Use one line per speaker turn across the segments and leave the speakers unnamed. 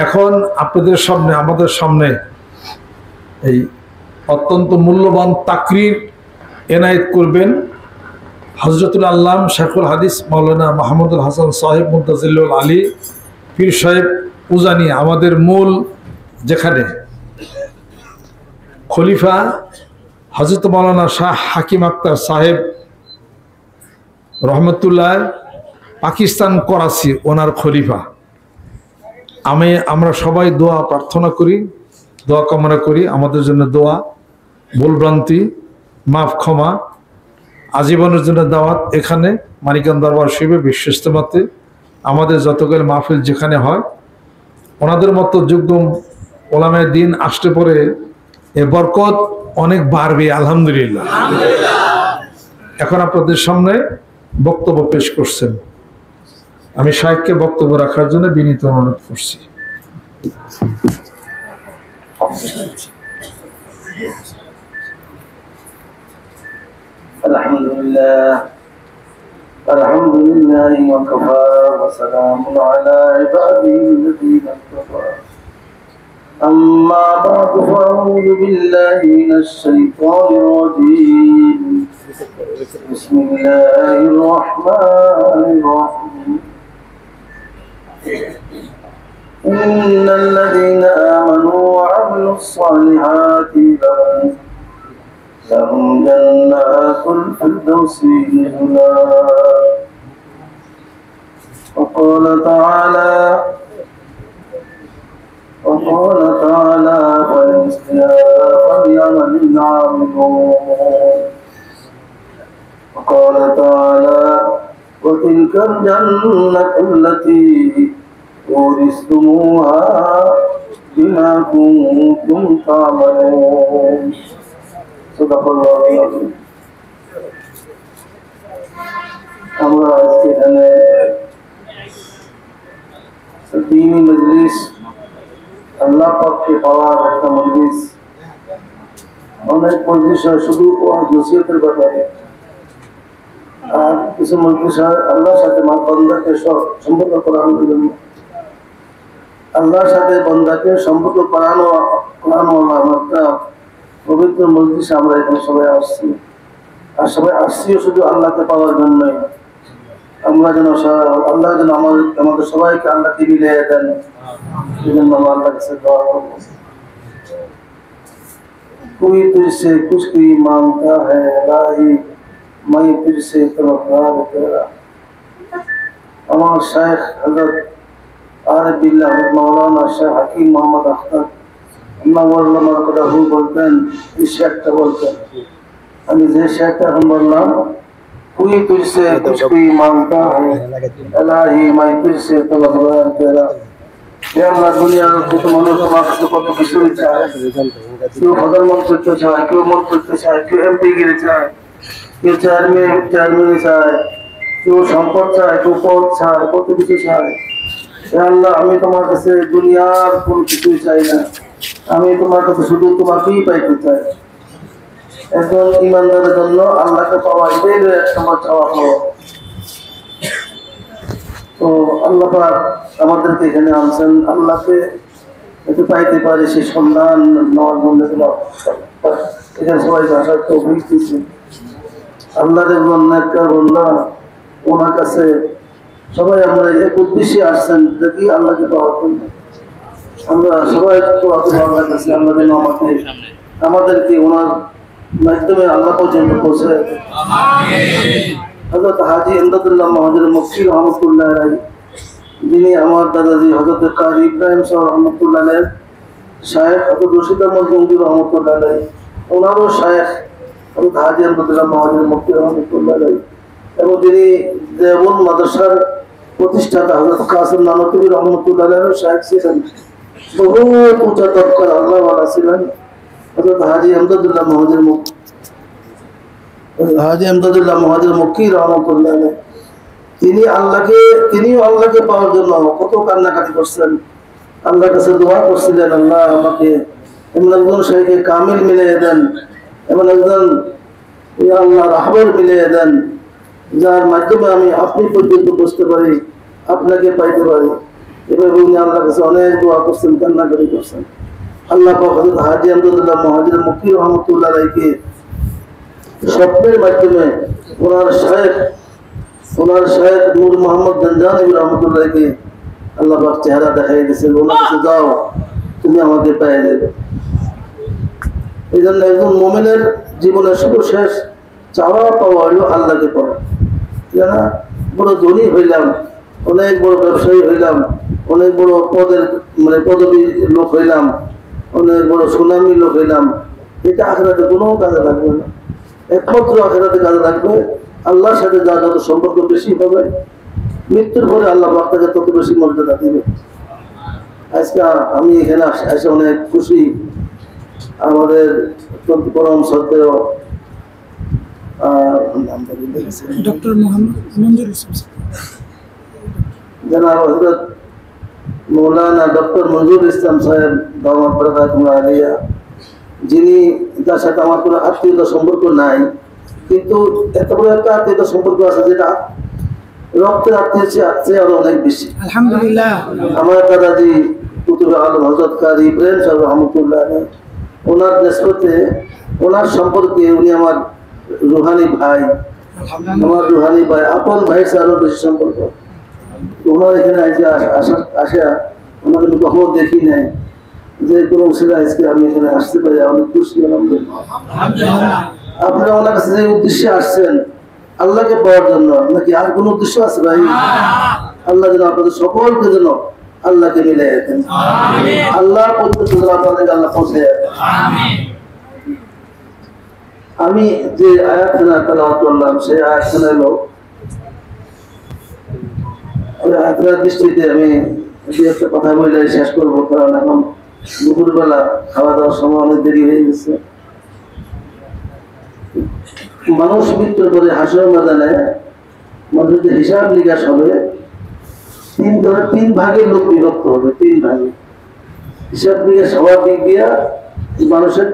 এখন আপনাদের সামনে আমাদের সামনে এই অত্যন্ত মূল্যবান তাকরির এনায়েত করবেন হযরতুল আল্লাম শেখুল হাদিস মাওলানা মাহমুদুল হাসান সাহেব মুনতাজিলুল আলী পীর সাহেব উজানি, আমাদের মূল যেখানে খলিফা হযরত মাওলানা শাহ হাকিম আক্তার সাহেব রহমতুল্লাহ, পাকিস্তান করাচি, ওনার খলিফা। আমরা সবাই দোয়া প্রার্থনা করি, দোয়া কামনা করি, আমাদের জন্য দোয়া, ভুলভ্রান্তি মাফ ক্ষমা, আজীবনের জন্য দাওয়াত। এখানে মানিকান দরবার শিবে বিশ্ব ইজতেমাতে আমাদের যতগুলো মাহফিল যেখানে হয়, ওনাদের মতো যোগ্য ওলামায়ে দ্বীন আসতে পরে এ বরকত অনেক বাড়বে আলহামদুলিল্লাহ। এখন আপনাদের সামনে বক্তব্য পেশ করছেন, আমি শাইখকে বক্তব্য রাখার জন্য বিনীত অনুরোধ করছি।
আলহামদুলিল্লাহ ওয়াকাফা ওয়া সালামুন আলা ইবাদিহিল্লাযীনা ইসতাফা। আম্মা বা'দু ফাআউযু বিল্লাহি মিনাশ শাইতানির রাজীম। বিসমিল্লাহির রাহমানির রাহিম। ইন্নাল্লাযীনা আমানু ওয়া আমিলুস সালিহাতি لهم جنات الفردوس نزلا. وقال تعالى فليعمل العاملون. وقال تعالى وتلك الجنة التي أورثتموها بما كنتم تعملون. আমরা আজকে এখানে দ্বীনি মজলিস, আল্লাহ পাককে পাওয়ার একটা মজলিস। অনেক মজলিস হয় শুধু নসিহতের ব্যাপারে, আর কিছু মজলিস হয় আল্লাহর সাথে বান্দাকে সম্পর্ক করানোর জন্য। আল্লাহর সাথে বান্দাকে সম্পর্ক করানো একটা পবিত্র মজলিসে আমরা এখানে সবাই আসছি। আর সবাই আসছিও শুধু আল্লাহকে পাওয়ার জন্যই। আমরা যেন আল্লাহ যেন আমাদের সবাইকে আল্লাহকে মিলিয়ে দেন, এই জন্য আমরা আল্লাহর কাছে দোয়া করব। कोई तुझसे कुछ भी मांगता है इलाही, मैं तुझसे तलबगार तेरा। আমার শাইখ হযরত আরিফ বিল্লাহ মাওলানা শাহ হাকিম মোহাম্মদ আখতার বলতেন, এই শেখটা বলতেন, আমি যে শেখটা এখন বললাম, कोई तुझसे कुछ भी मांगता है इलाही, मैं तुझसे तलबगार तेरा। আল্লাহ দুনিয়ার কত মানুষ আমার কাছে কত কিছু চায়, কেউ প্রধানমন্ত্রী চায়, কেউ মন্ত্রিত্ব চায়, কেউ এমপি গিরি চায়, কেউ চেয়ারম্যান চায়, কেউ সম্পদ চায়, কেউ পদ চায়, কত কিছু চায়। আল্লাহ আমি তোমার কাছে দুনিয়ার কোন কিছুই চাই না, আমি তোমার কাছে শুধু তোমাকেই পাইতে চাই। একজন ইমানদারের জন্য আল্লাহকে পাওয়া এটাই আমার চাওয়া হলো। তো আল্লাহ পাক আমাদেরকে এখানে আনছেন, আল্লাহকে একটু পাইতে পারে সেই সন্ধান নেওয়ার জন্য এখানে সবাই আসার তো বুঝতেছি। আল্লাহর বন্যা ওনার কাছে সবাই আমরা এক উদ্দেশ্যে আসছেন, দেখি আল্লাহকে পাওয়ার জন্য। আমরা সবাই আল্লাহর কাছে আল্লাহ যেন আমাদেরকে ওনার মাধ্যমে আল্লাহ পর্যন্ত পৌঁছে। হযরত হাজী ইমদাদুল্লাহ মাহমুদুল মুফতি রহমতুল্লাহ আলাইহি, যিনি আমার দাদাজি হযরত কাজী ইব্রাহিম সাহেব রহমতুল্লাহ আলাইহি শায়েখ, হযরত রশিদ আহমদ গঙ্গুহি রহমতুল্লাহ আলাইহি, ওনারও শায়েখ হযরত হাজী ইমদাদুল্লাহ মাহমুদুল মুফতি রহমতুল্লাহ আলাইহি, এবং তিনি দেওবন্দ মাদ্রাসার প্রতিষ্ঠাতা হযরত কাসিম নানতুবি রহমতুল্লাহ আলাইহির শায়েখ ছিলেন। বহু উঁচা তবকার আল্লাহওয়ালা ছিলেন হযরত হাজী ইমদাদুল্লাহ মাহমুদুল মুফতি মুক্তি রহমতুল্লাহ। তিনিও আল্লাহকে পাওয়ার জন্য কত কান্নাকাটি করছেন, আল্লাহর কাছে দোয়া করছিলেন, আল্লাহ আমাকে এমন একজন শাইখে কামিল মিলিয়ে দেন, এমন একজন আল্লাহ রাহবর মিলিয়ে দেন, যার মাধ্যমে আমি আপনি পর্যন্ত বুঝতে পারি, আপনাকে পাইতে পারি। এভাবে উনি আল্লাহর কাছে অনেক দোয়া করছেন, কান্নাকাটি করছেন। আল্লাহ পাক হযরত হাজী আব্দুল্লাহ মুহাজির মক্কি রহমাতুল্লাহ আলাইহি স্বপ্নের মাধ্যমে ওনার শায়েখ নূর মোহাম্মদ গঞ্জানী রহমাতুল্লাহ আলাইহি আল্লাহ পাক চেহারা দেখাই দিয়েছেন, ওনার কাছে যাও তুমি আমাকে পেয়ে দেবে। এই জন্য একজন মুমিনের জীবনের সর্বশেষ চাওয়া পাওয়া হলো আল্লাহকে পাওয়া। জানা বড় ধনী হইলাম, অনেক বড় ব্যবসায়ী হইলাম, অনেক বড় পদের পদবী লোক হইলাম, অনেক বড় সুনামী লোক হইলাম, এটা আখিরাতে কোনো কাজে লাগবে না। একমাত্র আখিরাতে কাজে লাগবে আল্লাহর সাথে যার যত সম্পর্ক বেশি হবে, মৃত্যুর পরে আল্লাহ পাক তাকে তত বেশি মর্যাদা দিবে। আজকে আমি এখানে এসে অনেক খুশি। আমাদের অত্যন্ত পরম শ্রদ্ধেয়
ডক্টর মোহাম্মদ মঞ্জুর ইসলাম
জনাব হযরত মৌলানা ডক্টর মঞ্জুর ইসলাম সাহেব দামাত বরকাতুল্লাহ আলিয়া, যিনি যার সাথে আমার কোনো আত্মীয়তা সম্পর্ক নাই, কিন্তু এত বড় একটা আত্মীয়তা সম্পর্ক আছে যেটা রক্তের আত্মীয় চেয়ে আরো অনেক বেশি।
আলহামদুলিল্লাহ।
আমার দাদাজি কুতুবে আলম হযরত কারি ইব্রাহিম সাহেব রহমতুল্লাহ আলাইহি, ওনার নিসবতে ওনার সম্পর্কে উনি আমার রুহানি ভাই, আমার রুহানি ভাই, আপন ভাই আরো বেশি সম্পর্ক। ওনার এখানে আসা ওনাকে আমি কখনো দেখি নাই, যে কোনো ছেলে আজকে আমি এখানে আসতে পারি অনেক খুশি আলহামদুলিল্লাহ। আপনারা ওনার কাছে যে উদ্দেশ্যে আসছেন আল্লাহকে পাওয়ার জন্য, নাকি আর কোনো উদ্দেশ্য আছে ভাই? আল্লাহ যেন আপনাদের সকলকে যেন আল্লাহকে মিলাই রাখেন, আল্লাহ পর্যন্ত আপনাদের আল্লাহ পৌঁছে যাবেন। আমি যে আয়াতখানা তেলাওয়াত করলাম সেই আয়াতখানা হলো, আয়াতটার দৃষ্টিতে আমি দু একটা কথা বলে শেষ করবো, কারণ এখন দুপুরবেলা খাওয়া দাওয়ার সময় অনেক দেরি হয়ে গেছে। মানুষ মৃত্যুর পরে হাসরের ময়দানে মানুষের হিসাব নিকাশ হবে, তিন ভাগে লোক বিভক্ত হবে, তিন ভাগে হিসাব নিকাশ হওয়ার দিক দিয়া মানুষের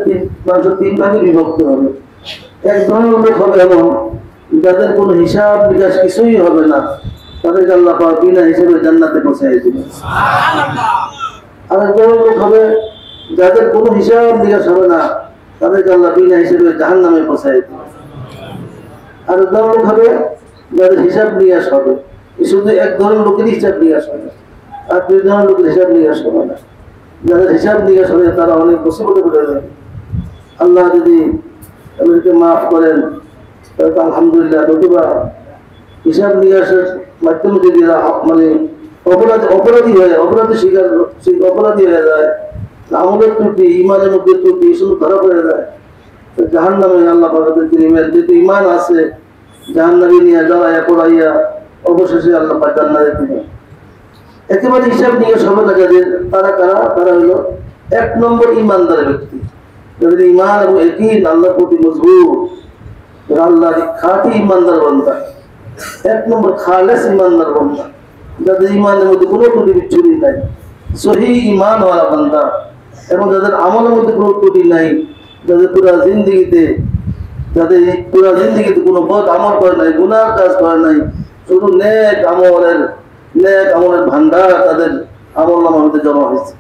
তিন ভাগে বিভক্ত হবে। এক ধরনের লোক হবে এমন যাদের কোনো হিসাব নিকাশ কিছুই হবে না, তাদেরকে আল্লাহ পাক বিনা হিসেবে জান্নাতে পৌঁছায় দিবেন। আর এক ধরনের লোক হবে যাদের কোনো হিসাব নিকাশ হবে না, তাদেরকে আল্লাহ বিনা হিসেবে জাহান্নামে পৌঁছায় দিবেন। আর এক ধরনের লোক হবে যাদের হিসাব নিকাশ হবে, শুধু এক ধরনের লোকের হিসাব নিকাশ হবে, আর দুই ধরনের লোকের হিসাব নিকাশ হবে না। যাদের হিসাব নিকাশ হবে তারা অনেক মুসিবতে পড়ে যাবে। আল্লাহ যদি আমাদেরকে মাফ করেন তাহলে আলহামদুলিল্লাহ, নতুবা হিসাব নিকাশের মাধ্যমে যদি অপরাধী হয়ে যায়, আমলের ত্রুটি, ইমানের মধ্যে ত্রুটি শুধু ধরা পড়ে যায়, জাহান্নামে আল্লাহ পাকের নিবেন। যেহেতু ইমান আছে, জাহান্নামে নিয়ে জ্বালাইয়া পড়াইয়া অবশেষে আল্লাহ পাক জান্নাতে দিবেন। একেবারে হিসাব নিকাশ হবে না যাদের, তারা কারা? তারা হলো এক নম্বর ইমানদার ব্যক্তি, যাদের ইমান এবং ইয়াকিন আল্লাহর প্রতি মজবুত, আল্লাহর খাঁটি ইমানদার বান্দা, এক নম্বর খালেস ইমানদার বান্দা, যাদের ইমানের মধ্যে কোনো ত্রুটি বিচ্ছুরি নাই, সহি ইমান ওয়ালা বান্দা, এবং যাদের আমলের মধ্যে কোনো ত্রুটি নাই, যাদের পুরা জিন্দেগিতে কোনো বদ আমল করে নাই, গুনার কাজ করে নাই, শুধু নেক আমলের ভান্ডার তাদের আমল নামার মধ্যে জমা হয়েছে।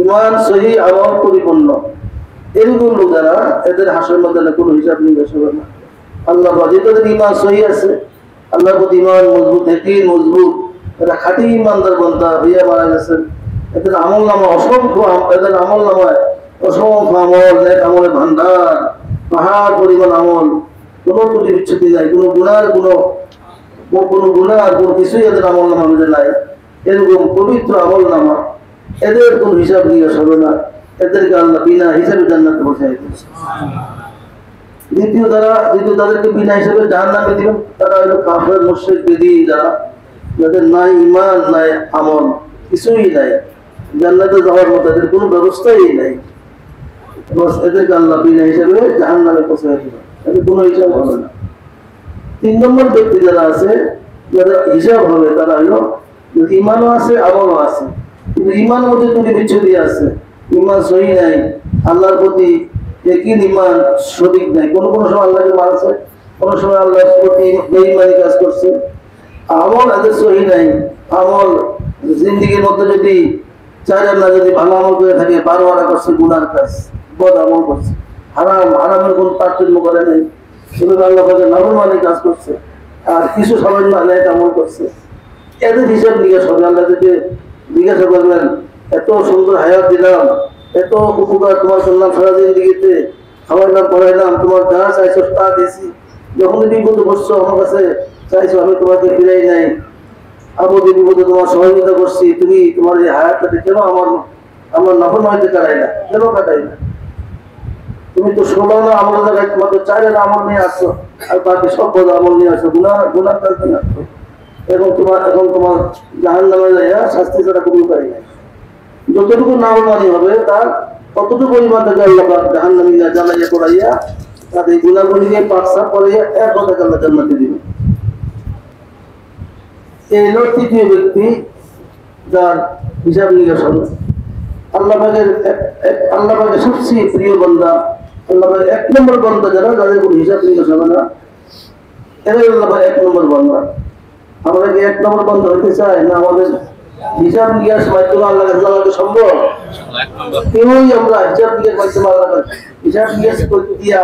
ইমান সহি, আমল পরিপূর্ণ, এরকম লোকেরা এদের হাসরের ময়দানে কোনো হিসাব নিকাশ হবে না। আল্লাহ যাদের ইমান সহি আছে, আল্লাহর প্রতি ইমান মজবুত, ইয়াকিন মজবুত, এরা খাঁটি ইমানদার বান্দা হইয়া মারা গেছেন, এদের আমল নামা অসংখ্য, এদের আমল নামায় অসংখ্য আমল, নেক আমলের ভান্ডার, পাহাড় পরিমাণ আমল, কোনো ত্রুটি বিচ্ছুতি নাই, কোনো গুনার কোনো কিছুই এদের আমল নামা মধ্যে নাই। এরকম পবিত্র আমল নামা, এদের কোনো হিসাব নিকাশ হবে না, এদেরকে আল্লাহ বিনা হিসাবে জান্নাতে পৌঁছায় দিয়েছে। দ্বিতীয় তাদেরকে বিনা হিসাবে জাহান্নামে দিবেন, তারা হলো কাফের, মুশরিক, বেদীন, যাদের নাই ইমান নাই আমল, কিছুই নাই, জান্নাতে যাওয়ার মতো এদের কোনো ব্যবস্থাই নাই, এদেরকে আল্লাহ বিনা হিসাবে জাহান্নামে পৌঁছায় দিবেন, এদের কোনো হিসাব হবে না। তিন নম্বর ব্যক্তি যারা আছে, যাদের হিসাব হবে, তারা হলো ইমানও আছে, আমলও আছে, কিন্তু ইমানের মধ্যে তুমি বিচ্ছুতি আছে, ইমান সহি নাই, আল্লাহর প্রতি ইয়াকিন ইমান সঠিক নাই, কোনো সময় আল্লাহকে মানছে, কোনো সময় আল্লাহর প্রতি বেঈমানি কাজ করছে, আমল এদের সহি নাই, আমল জিন্দিগির মধ্যে যদি চাইলেন না, যদি ভালো আমল করে থাকে, 12 করছে গুনার কাজ, বদ আমল করছে, হারামের কোন তারতম্য করে নেই, শুধু আল্লাহ পাকের নাফরমানি কাজ করছে, আর কিছু সামান্য নেক আমল করছে, এদের হিসাব নিকাশ হবে। আল্লাহ থেকে জিজ্ঞাসা করবেন, এত সুন্দর হায়াত দিলাম, এত উপকার তোমার করলাম সারা জিন্দিগিতে, খাওয়াইলাম পড়াইলাম, তোমার যা চাইছো তা দিয়েছি, যখন বিপদে বসছো আমার কাছে চাইছো, আমি তোমাকে ফিরাই নাই, আপদে বিপদে তোমার সহযোগিতা করছি, তুমি তোমার এই হায়াতটাকে কেন আমার নাফরমানিতে কাটাই না, কেন কাটাই না? তুমি তো 16 আমল জায়গায় তোমাকে 4 আমল নিয়ে আসছো, আর বাকি সব পদ আমল নিয়ে আসছো, গুনার কাজ নিয়ে আসছো, এবং তোমার জাহান্নামে যাইয়া শাস্তি ছাড়া কোনো উপায় নাই। যতটুকু নাফরমানি হবে তার ততটুকু পরিমাণ থেকে আল্লাহ পাক জাহান্নামে জ্বালাইয়া পড়াইয়া তাদের গুনাহগুলিকে পাকসা করাইয়া এক কথাকে আল্লাহ জান্নাতে দিবেন। এই হলো তৃতীয় ব্যক্তি যার হিসাব নিকাশ হবে। আল্লাহ পাকের সবচেয়ে প্রিয় বান্দা, আল্লাহ পাকের 1 নম্বর বান্দা যারা, যাদের কোনো হিসাব নিকাশ হবে না, এরাই আল্লাহ পাকের 1 নম্বর বান্দা। আমরা কি 1 নম্বর বান্দা হতে চাই না? আমাদের হিসাব নিকাশ মাধ্যমে আল্লাহ কাছে সম্ভব? কেউই আমরা হিসাব নিকাশ মাধ্যমে হিসাব নিকাশ করতে দিয়ে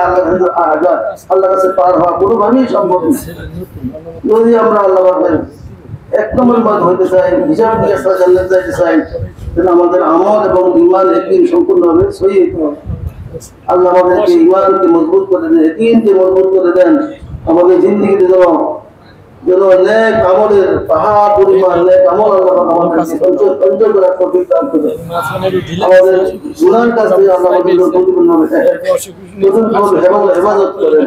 আল্লাহ কাছে পার হওয়া কোনোভাবেই সম্ভব না। যদি আমরা আল্লাহ পাকের 1 নম্বর বান্দা হতে চাই, হিসাব নিকাশ জান্নাত যাইতে চাই, তাহলে আমাদের আমল এবং ঈমান একদিন সম্পূর্ণভাবে সহি হতে হবে। আল্লাহ আমাদেরকে ঈমানকে মজবুত করে দেন, ইয়াকিনকে মজবুত করে দেন, আমাদের জিন্দেগিতে যেন নেক আমলের পাহাড় পরিমাণ নেক আমল আল্লাহ আমাদেরকে অঞ্চল করার তৌফিক দান করেন। আমাদের গুনার কাছ থেকে আল্লাহ আমাদের পরিপূর্ণভাবে হেফাজত করেন।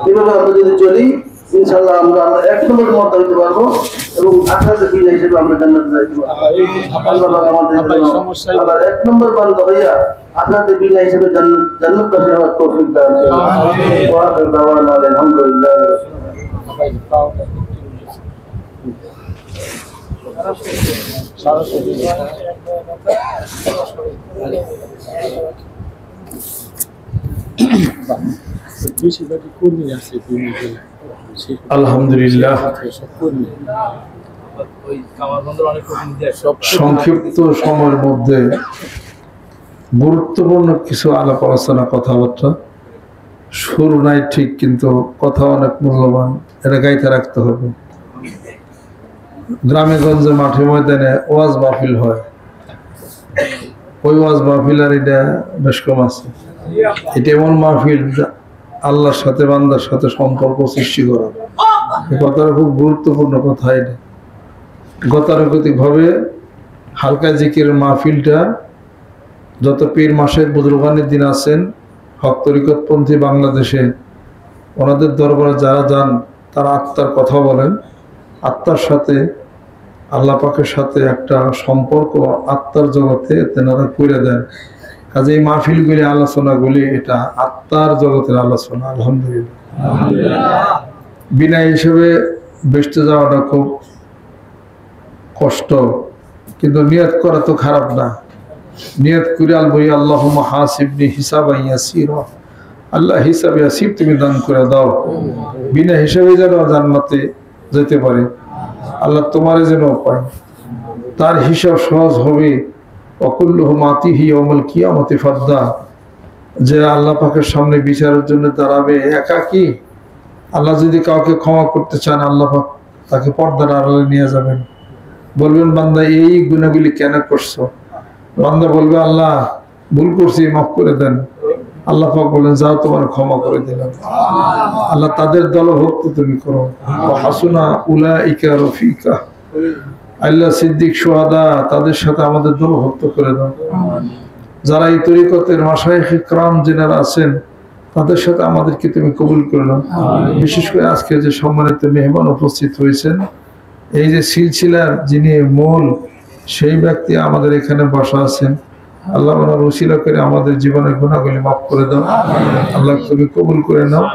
এভাবে আমরা যদি চলি, ইনশাআল্লাহ আমরা 1 নম্বরের মধ্যে হইতে পারবো এবং আখেরাতে বিজয়ী হিসেবে আমরা জান্নাতে যাইতে পারবো। আল্লাহ পাক আমাদের আবার 1 নম্বর বান্দা হইয়া আখেরাতে বিজয়ী হিসেবে জান্নাত পাওয়ার তৌফিক দান করেন। ওয়া আখিরু দাওয়ানা আলহামদুলিল্লাহ।
আলহামদুলিল্লাহ। সংক্ষিপ্ত সময়ের মধ্যে গুরুত্বপূর্ণ কিছু আলাপ আলোচনা, কথাবার্তা, শুরু নাই ঠিক, কিন্তু কথা অনেক মূল্যবান, এটা গাইতে রাখতে হবে। গ্রামে গঞ্জে মাঠে ময়দানে ওয়াজ মাহফিল হয়, ওই ওয়াজ মাহফিল আর এটা বেশ কম আছে। এটা এমন মাহফিল আল্লাহর সাথে বান্দার সাথে সম্পর্ক সৃষ্টি করা, এই কথাটা খুব গুরুত্বপূর্ণ কথা। এটা গতানুগতিক ভাবে হালকা জিকিরের মাহফিলটা, যত পীর মাসের বুজুর্গানের দিন আছেন হক তরিকতপন্থী বাংলাদেশে, ওনাদের দরবারে যারা যান তারা আত্মার কথা বলেন, আত্মার সাথে আল্লাহ পাকের সাথে একটা সম্পর্ক আত্মার জগতে তেনারা করে দেন। কাজে এই মাহফিলগুলি, আলোচনাগুলি, এটা আত্মার জগতের আলোচনা। আলহামদুলিল্লাহ। বিনা হিসেবে বেসতে যাওয়াটা খুব কষ্ট, কিন্তু নিয়ত করা তো খারাপ না। নিয়ত করে আলবই আল্লাহুম্মা হাসিবনি হিসাবান ইয়াসীরা, আল্লাহ হিসাবে আসিব তুমি দান করে দাও, বিনা হিসাবে যেন জান্নাতে যেতে পারে। আল্লাহ তোমার যেন পায়, তার হিসাব সহজ হবে। অকুল্লুহু মাতিহি ইয়াউমাল কিয়ামতি ফাদ্দা, যে আল্লাহ পাকের সামনে বিচারের জন্য দাঁড়াবে একাকী। আল্লাহ যদি কাউকে ক্ষমা করতে চান, আল্লাহ পাক তাকে পর্দার আড়ালে নিয়ে যাবেন, বলবেন বান্দা এই গুনাহগুলি কেন করছো? বান্দা বলবে আল্লাহ ভুল করছি, মাফ করে দেন। আল্লাহ পাক বলেন যাও তোমার ক্ষমা করে দিলাম। আল্লাহ তাদের দলভুক্ত তুমি করো। হাসুনা উলাইকা রফিকা, আল্লাহ সিদ্দিক শুহাদা তাদের সাথে আমাদের দলভুক্ত করে দাও। যারা এই তরিকতের মাশায়েখ ইকরাম যিনারা আছেন তাদের সাথে আমাদেরকে তুমি কবুল করে নাও। বিশেষ করে আজকে যে সম্মানিত মেহমান উপস্থিত হয়েছেন, এই যে সিলসিলার যিনি মূল সেই ব্যক্তি আমাদের এখানে বসা আছেন, আল্লাহ ওনার ওসিলা করে আমাদের জীবনের গুনাহগুলি মাফ করে দাও। আল্লাহ তুমি কবুল করে নাও,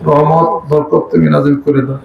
রহমত বরকত তুমি নাযিল করে দাও।